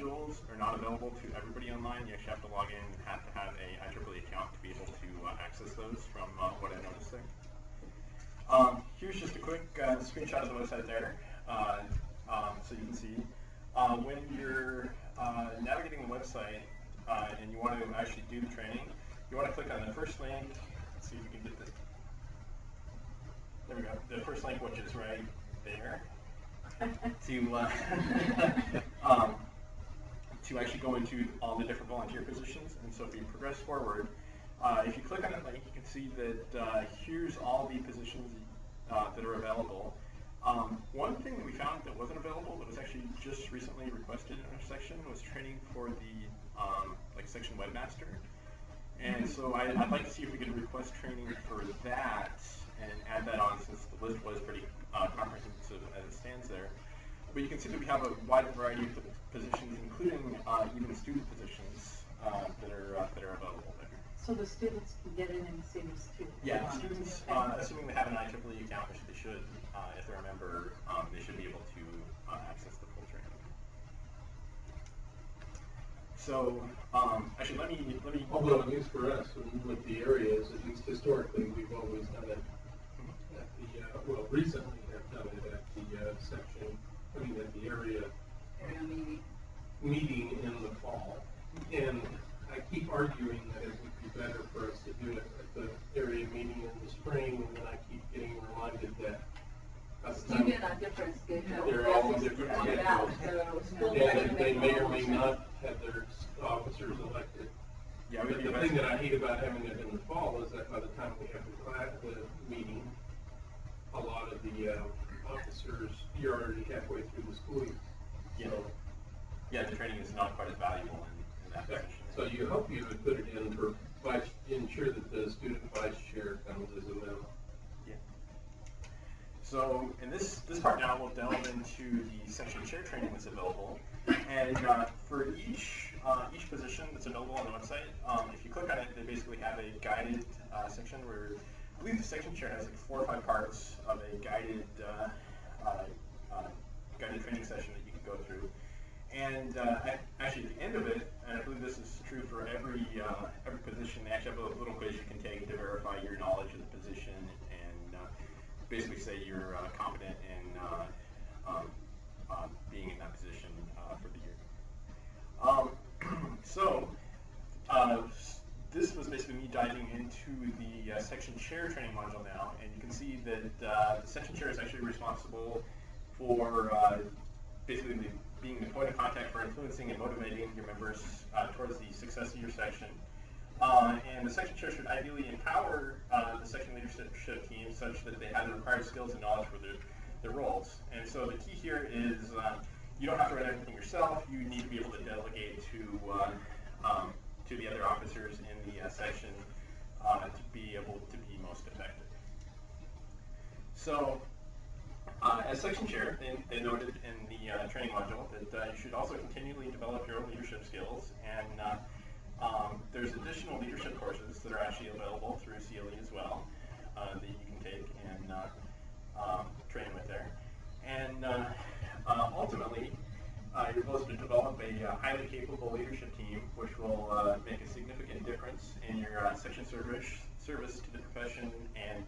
modules are not available to everybody online. You actually have to log in and have to have a IEEE account to be able to access those from what I noticed there. Here's just a quick screenshot of the website there. So you can see when you're navigating the website and you want to actually do the training, you want to click on the first link. Let's see if we can get this. There we go. The first link, which is right there, to actually go into all the different volunteer positions. And so if you progress forward, if you click on that link, you can see that here's all the positions that are available. One thing that we found that wasn't available, that was actually just recently requested in our section, was training for the like section webmaster. And so I'd like to see if we could request training for that and add that on, since the list was pretty comprehensive as it stands there. But you can see that we have a wide variety of positions, including even student positions that are available there. So the students can get in and see this too? Yeah, students, assuming they have an IEEE account, which they should, if they're a member, they should be able to access the full training. So, actually, let me. Although at least for us, with the areas, at least historically, we've always done it at the well, recently have done it at the section. I mean, at the area meeting in the fall, and I keep arguing that it would be better for us to do it at the area meeting in the spring, and then I keep getting reminded that you get on different schedules. They're all different schedules, and they may or may not have their officers elected. Yeah, but the thing that I hate about having it in the fall is that by the time we have the meeting, a lot of the officers, you're already halfway through the school year. Yeah. So, yeah, the training is not quite as valuable in that position. So you hope you would put it in for ensure that the student vice chair comes as a member. Yeah. So in this part now, we'll delve into the section chair training that's available, and for each position that's available on the website, if you click on it, they basically have a guided section where I believe the section chair has like 4 or 5 parts of a guided guided training session that you can go through. And actually, at the end of it, and I believe this is true for every position, they actually have a little quiz you can take to verify your knowledge of the position and basically say you're competent in being in that position for the year. So this was basically me diving into the section chair training module now, and you can see that the section chair is actually responsible for basically being the point of contact for influencing and motivating your members towards the success of your section. And the section chair should ideally empower the section leadership team such that they have the required skills and knowledge for their roles. And so the key here is you don't have to run everything yourself. You need to be able to delegate to the other officers in the section to be able to be most effective. So as section chair, they noted in the training module that you should also continually develop your own leadership skills, and there's additional leadership courses that are actually available through CLE as well that you can take and train with there. And ultimately, you're supposed to develop a highly capable leadership team, which will make a significant difference in your section service to the profession and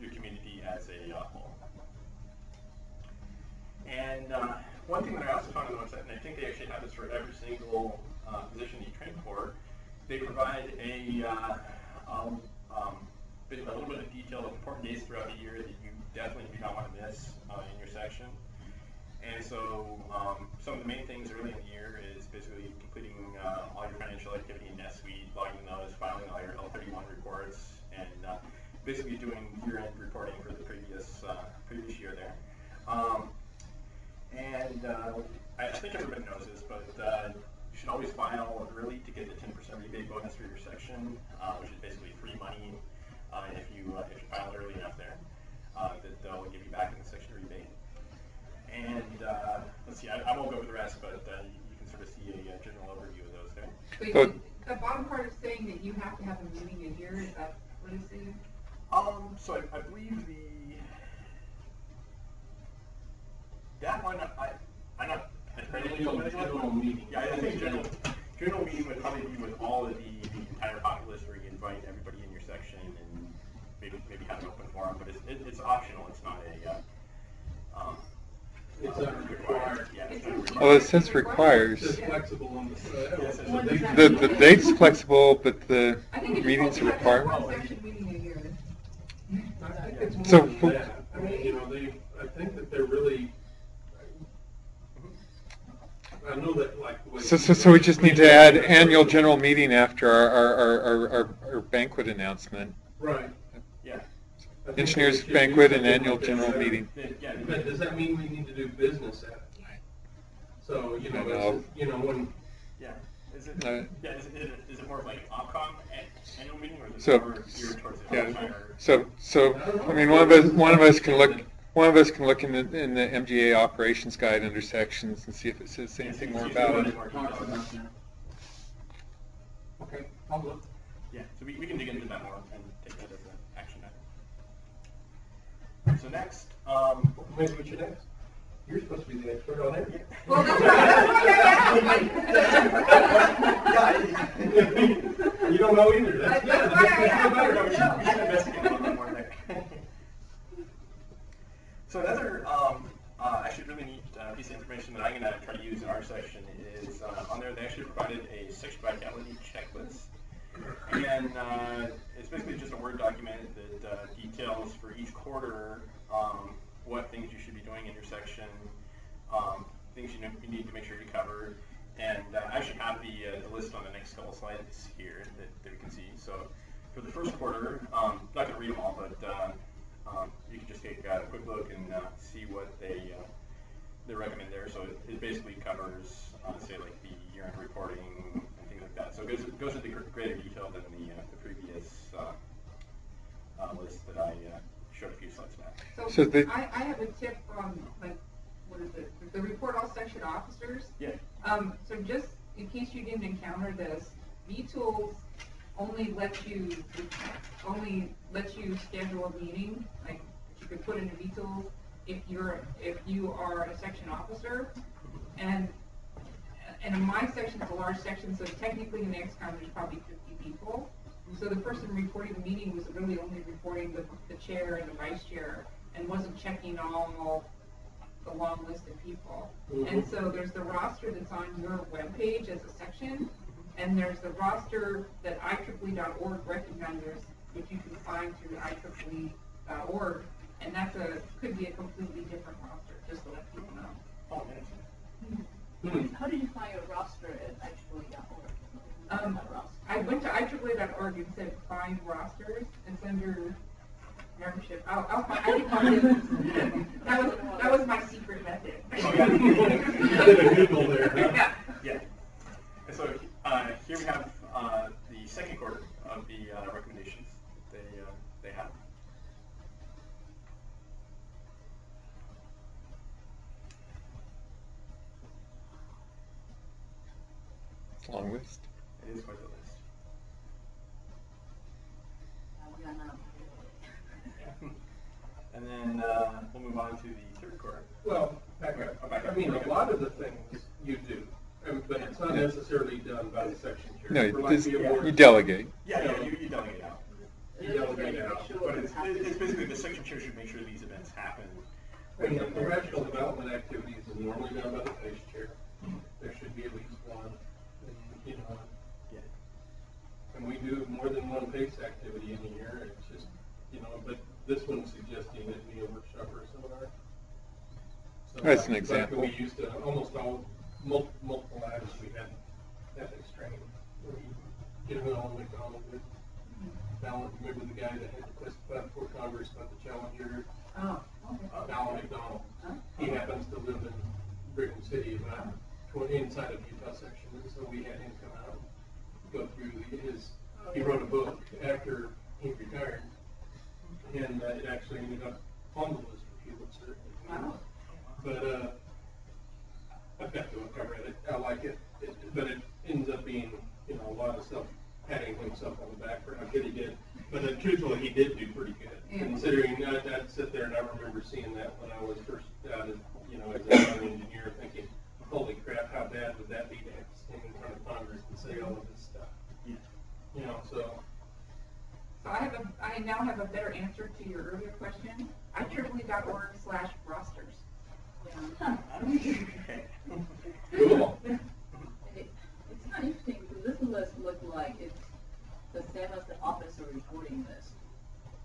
your community as a whole. And one thing that I also found on the website, and I think they actually have this for every single position you train for, they provide a little bit of detail of important days throughout the year that you definitely do not want to miss in your section. And so some of the main things early in the year is basically completing all your financial activity in NetSuite, logging those, filing all your L31 reports, and basically doing year-end reporting for the previous year there. I think everybody knows this, but you should always file early to get the 10% rebate bonus for your section, which is basically free money if you file early enough there, that they'll give you back in the section rebate. And let's see, I won't go over the rest, but you can sort of see a general overview of those there. Wait, the bottom part is saying that you have to have a meeting a year. Is that what it's saying? So I believe that one, I General meeting. Yeah, I think general meeting would probably be with all of the entire populace, where you invite everybody in your section and maybe have an open forum, but it's optional. It's not a It's not required. Yeah, it's not required. Well, it says requires. It's flexible on the. Yes, it's The date's flexible, but the I think it just meetings are wants to have required. one section meeting a year. I think it's more So- than that. I mean, you know, I think that they're really, I know that like the way. So we just need to add annual general meeting after our banquet announcement. Right. Yeah. I think Engineers we should do banquet and something annual like that. general meeting. Yeah. But does that mean we need to do business at it? So, you know, No. you know, when, Yeah. Is it? No. Yeah. Is it more of like OPCOM annual meeting, or is it So, more geared towards the yeah. outside, or- So I mean, one of us can look in the MGA operations guide under sections and see if it says anything more about it. okay, I'll look. Yeah, so we can dig into that more and take that as an action item. So next, Maybe we should ask. You're supposed to be the expert on it. Well, that's why You don't know either. That's That's why I asked. we should investigate a little bit more there. So another actually really neat piece of information that I'm going to try to use in our section is on there they actually provided a section vitality checklist. And it's basically just a Word document that details for each quarter what things you should be doing in your section, things you need to make sure you cover. And I should have the list on the next couple slides here that we can see. So for the first quarter, not going to read them all, but you can just take a quick look and see what they recommend there. So it basically covers, say, like the year-end reporting and things like that. So it goes into greater detail than the previous list that I showed a few slides back. So they- I have a tip on, like, what is it, the report all section officers. Yeah. So just in case you didn't encounter this, vTools only lets you schedule a meeting, like you could put into vTools if you are a section officer, and in my section it's a large section, so technically in the XCOM there's probably 50 people. So the person reporting the meeting was really only reporting the chair and the vice chair, and wasn't checking all the long list of people. And so there's the roster that's on your webpage as a section, and there's the roster that IEEE.org recognizes, which you can find through IEEE.org, and could be a completely different roster, just to let people know. Oh, interesting. How did you find your roster at IEEE.org? I went to IEEE.org and said find rosters. It's under membership. I can find it. That was my secret method. Did a Google there. Yeah. Yeah. And so here we have the second quarter of the recommendations that they have. It's a long list. It is quite the list. Yeah. And then we'll move on to the third quarter. Well, back up. I mean, a lot of the things you do, but it's not necessarily done by the section chair. No, For like the you awards, delegate. Yeah, you delegate out. You delegate out. But it's basically the section chair should make sure these events happen. And the professional development activities is normally done by the vice chair. There should be at least one, and, you know, Yeah. and we do more than one PACE activity in a year. It's just, you know, but this one's suggesting it be a workshop or a seminar. So That's an like example. We used to, almost all, multiple items we had ethics training. Where we get them all McDonald with. Alan, remember the guy that had to testify before Congress about the Challenger? Oh, okay. Alan McDonald. He happens to live in Brigham City, about inside of Utah section, and so we had him come out and go through he wrote a book after he retired, and it actually ended up on the list for Pulitzer. Wow. But I've got the book, I read it, I like it, but it ends up being, you know, a lot of stuff, patting himself on the back for how good he did. But truthfully, he did do pretty good, Yeah. considering I'd sit there and I remember seeing that when I was first out as, you know, as a young engineer, thinking, holy crap. would that be to have to stand in front of Congress and say all of this stuff? Yeah. You know, so. So I now have a better answer to your earlier question. IEEE.org/rosters. Okay. Cool. It's kind of interesting because this list looked like it's the same as the officer reporting list.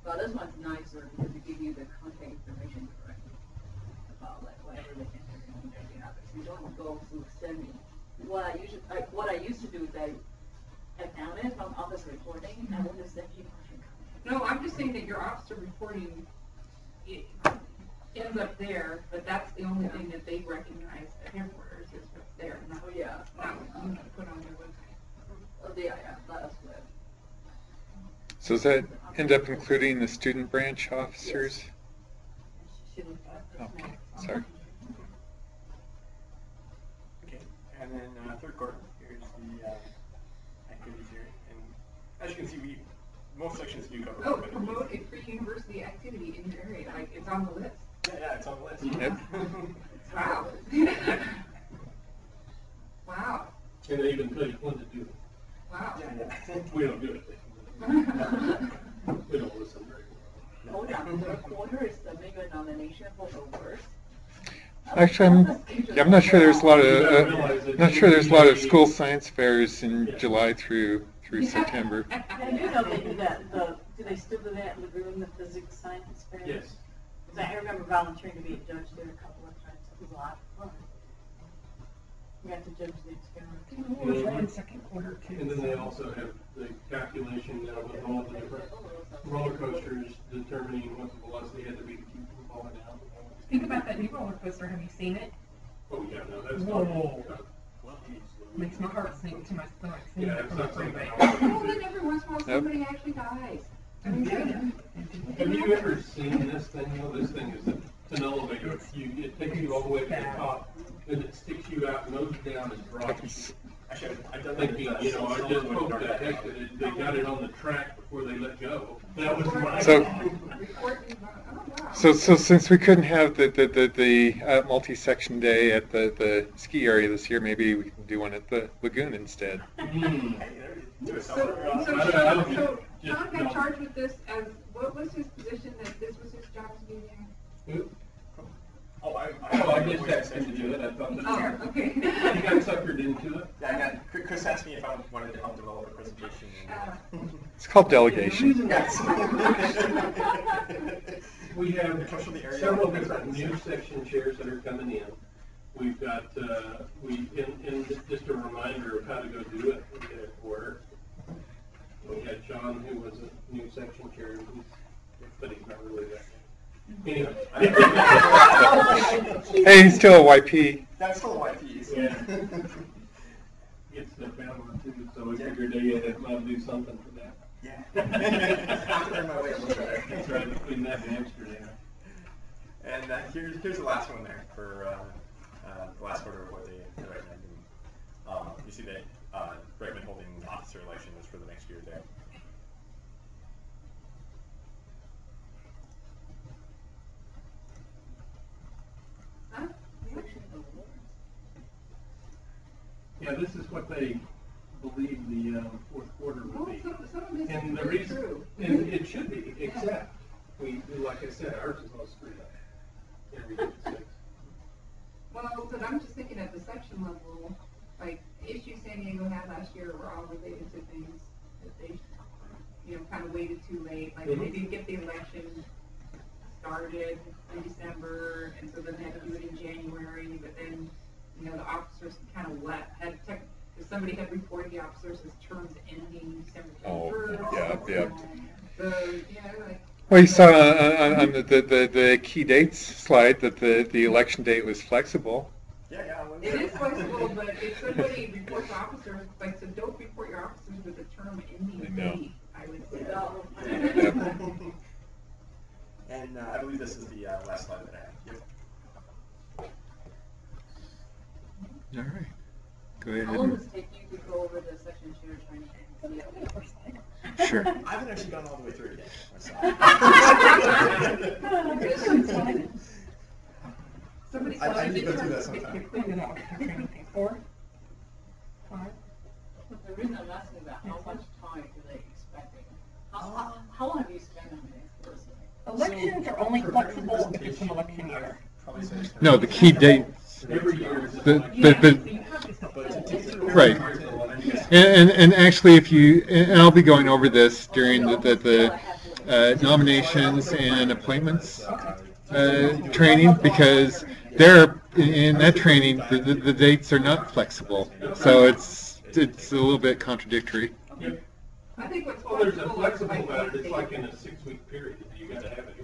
But this one's nicer because it gives you the contact information correctly about like whatever they enter in every office. You don't go through semi. What I used to do is I found it from office reporting and I would just send you. No, I'm just saying that your officer reporting it ends up there, but that's the only thing that they recognize at headquarters is what's there, not Oh yeah. not what you put on their website. Oh yeah, that's good. So does that end up including the student branch officers? Okay, sorry. Okay, and then third quarter, here's the activities here. And as you can see, most sections do cover. Oh, promote a pre-university activity in your area, like it's on the list. Yeah, it's on the list. Yep. Wow. Wow. And they even tell you when to do it. Wow. Yeah. We don't do it. We don't listen very well. Oh yeah, third quarter is the bigger nomination for the worst. Actually, I'm not sure there's a lot of not sure there's a lot of school science fairs in July through September. Yeah, I do know they do that. Do they still do that in the room, the physics science fair? Yes. 'Cause I remember volunteering to be a judge there a couple of times. It was a lot of fun. We got to judge the experiment. Second quarter too. And then they also have the calculation now with all the different roller coasters determining what the velocity had to be to keep from falling down. Think about that new roller coaster. Have you seen it? Oh, yeah, no, that's. Whoa. Well, Makes my heart sink to my stomach. seeing Yeah, it it's from not a something. freeway. Well, then every once in a while somebody actually dies. I mean, Have you ever seen this thing? Well, this thing is an elevator. It takes you all the way to the top, and it sticks you out nose down and drops you. actually, I've done that. Thinking, you know, I just hope that heck that they got it on the track before they let go. That was my. So- Report, oh, wow. So since we couldn't have the multi-section day at the ski area this year, maybe we can do one at the lagoon instead. Hmm. Hey, there you do it. So Just Sean got don't. charged with this as, what was his position that this was his job to do there? Oh, I just asked him to do it. I thought that. Oh, okay. He got suckered into it. Yeah, Chris asked me if I wanted to help develop a presentation. It's called delegation. Yes. We have It comes from the area. several different new section chairs that are coming in. We've got, in just a reminder of how to go do it, we had a quarter. We had John, who was a new section chair, but he's not really that. Anyway. Hey, he's still a YP. That's still YPs. Yeah. Gets the balance too, so we figured they might do something for that. Yeah. I have to earn my way a little better. That's right, between that and Amsterdam. And here's the last one there for the last quarter of what they recommend. You see that recommend holding officer elections for the next year there. Huh? Yeah, this is what they believe the fourth quarter Well, would be. some of this And the is reason, true. and it should be, except, like I said, ours is all screwed up. Every 6. Well, but I'm just thinking at the section level, like, issues San Diego had last year were all related to things that they, kind of waited too late. Like, they didn't get the election started in December, and so then they had to do it in January, but then, the officers kind of if somebody had reported the officers as terms ending December 31st. yeah. So, like, Well, you saw on the key dates slide that the election date was flexible. Yeah. it is flexible, but if somebody reports officers, like, so don't report your officers with a term ending I know. date, I would say. Yep. And I believe this is the last slide that I have. Yep. All right. Go ahead. How long does it take you to go over the section chair training and see Sure. I haven't actually gone all the way through it yet Somebody I else need to go did through that terms- sometime. You're cleaning out what you're training thing for. asking about how much time do they expecting? How long have you spent on this personally? Elections are only flexible if it's an election year. No, the key dates. Every year is The- like- but- So you have to still. Right. And actually, if you, and I'll be going over this during the nominations and appointments training, because there, in that training, the dates are not flexible. So it's a little bit contradictory. I think what's Well, there's a flexible is flexible like about it, it's Wednesday. like in a 6-week period, you gotta have it.